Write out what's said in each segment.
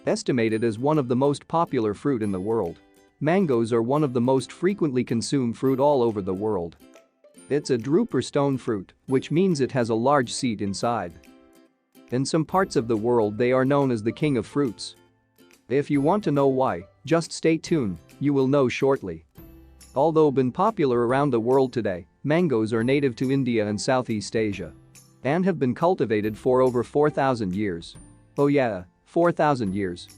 Estimated as one of the most popular fruit in the world. Mangoes are one of the most frequently consumed fruit all over the world. It's a drupe or stone fruit, which means it has a large seed inside. In some parts of the world they are known as the king of fruits. If you want to know why, just stay tuned, you will know shortly. Although been popular around the world today, mangoes are native to India and Southeast Asia and have been cultivated for over 4,000 years. Oh yeah, 4,000 years.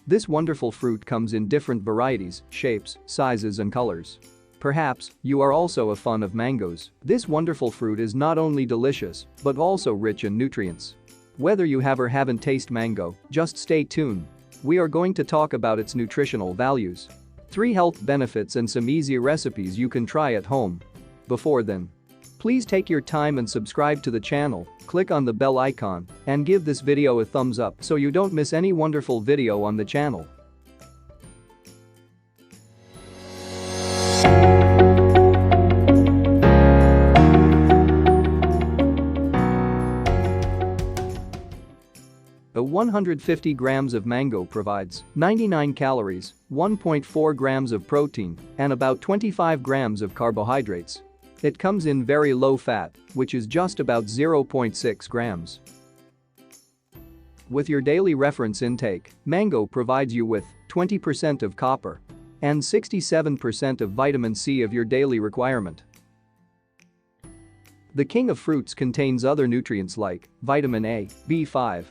This wonderful fruit comes in different varieties, shapes, sizes and colors. Perhaps you are also a fan of mangoes. This wonderful fruit is not only delicious, but also rich in nutrients. Whether you have or haven't tasted mango, just stay tuned. We are going to talk about its nutritional values, 3 health benefits and some easy recipes you can try at home. Before then, please take your time and subscribe to the channel, click on the bell icon, and give this video a thumbs up so you don't miss any wonderful video on the channel. A 150 grams of mango provides 99 calories, 1.4 grams of protein, and about 25 grams of carbohydrates. It comes in very low fat, which is just about 0.6 grams. With your daily reference intake, mango provides you with 20% of copper and 67% of vitamin C of your daily requirement. The king of fruits contains other nutrients like vitamin A, B5,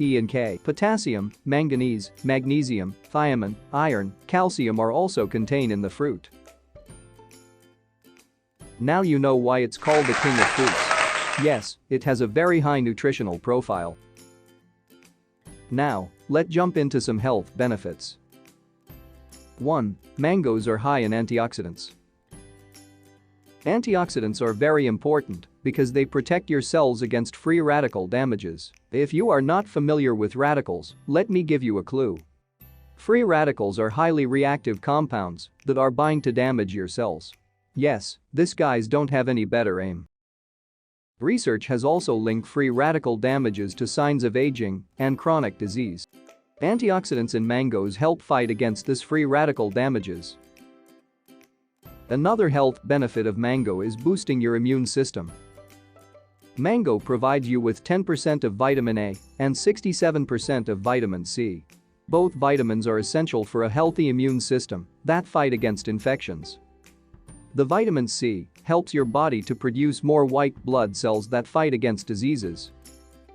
E and K, potassium, manganese, magnesium, thiamine, iron, calcium are also contained in the fruit. Now you know why it's called the king of fruits. Yes, it has a very high nutritional profile. Now, let's jump into some health benefits. 1. Mangoes are high in antioxidants. Antioxidants are very important because they protect your cells against free radical damages. If you are not familiar with radicals, let me give you a clue. Free radicals are highly reactive compounds that are bound to damage your cells. Yes, these guys don't have any better aim. Research has also linked free radical damages to signs of aging and chronic disease. Antioxidants in mangoes help fight against this free radical damages. Another health benefit of mango is boosting your immune system. Mango provides you with 10% of vitamin A and 67% of vitamin C. Both vitamins are essential for a healthy immune system that fight against infections. The vitamin C helps your body to produce more white blood cells that fight against diseases.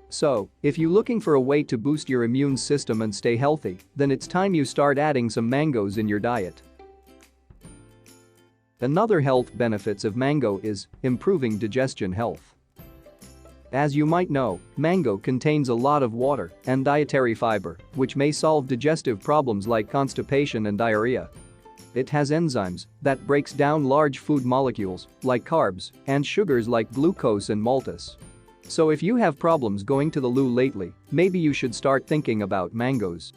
So, if you're looking for a way to boost your immune system and stay healthy, then it's time you start adding some mangoes in your diet. Another health benefits of mango is improving digestion health. As you might know, mango contains a lot of water and dietary fiber, which may solve digestive problems like constipation and diarrhea. It has enzymes that breaks down large food molecules like carbs and sugars like glucose and maltose. So if you have problems going to the loo lately, maybe you should start thinking about mangoes.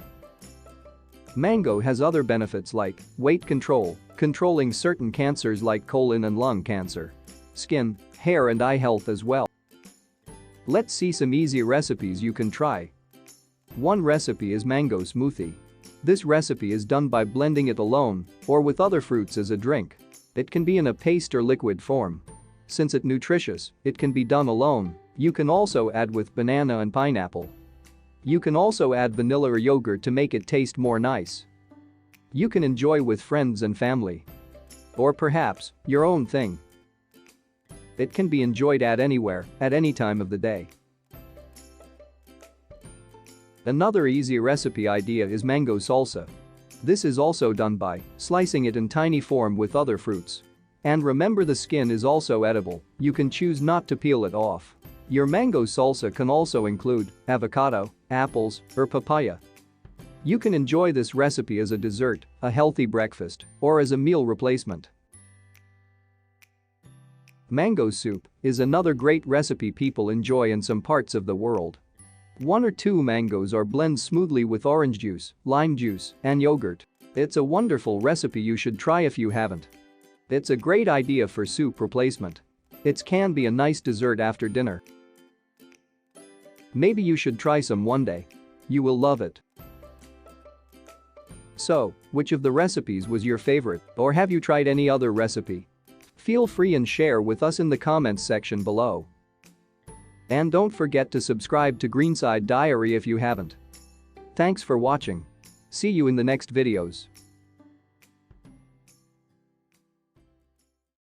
Mango has other benefits like weight control, controlling certain cancers like colon and lung cancer, skin, hair and eye health as well. Let's see some easy recipes you can try. One recipe is mango smoothie. This recipe is done by blending it alone or with other fruits as a drink. It can be in a paste or liquid form. Since it's nutritious, it can be done alone. You can also add with banana and pineapple. You can also add vanilla or yogurt to make it taste more nice. You can enjoy with friends and family. Or perhaps your own thing. It can be enjoyed at anywhere, at any time of the day. Another easy recipe idea is mango salsa. This is also done by slicing it in tiny form with other fruits. And remember, the skin is also edible, you can choose not to peel it off. Your mango salsa can also include avocado, apples, or papaya. You can enjoy this recipe as a dessert, a healthy breakfast, or as a meal replacement. Mango soup is another great recipe people enjoy in some parts of the world. 1 or 2 mangoes are blended smoothly with orange juice, lime juice, and yogurt. It's a wonderful recipe you should try if you haven't. It's a great idea for soup replacement. It can be a nice dessert after dinner. Maybe you should try some one day. You will love it. So, which of the recipes was your favorite, or have you tried any other recipe? Feel free and share with us in the comments section below. And don't forget to subscribe to Greenside Diary if you haven't. Thanks for watching. See you in the next videos.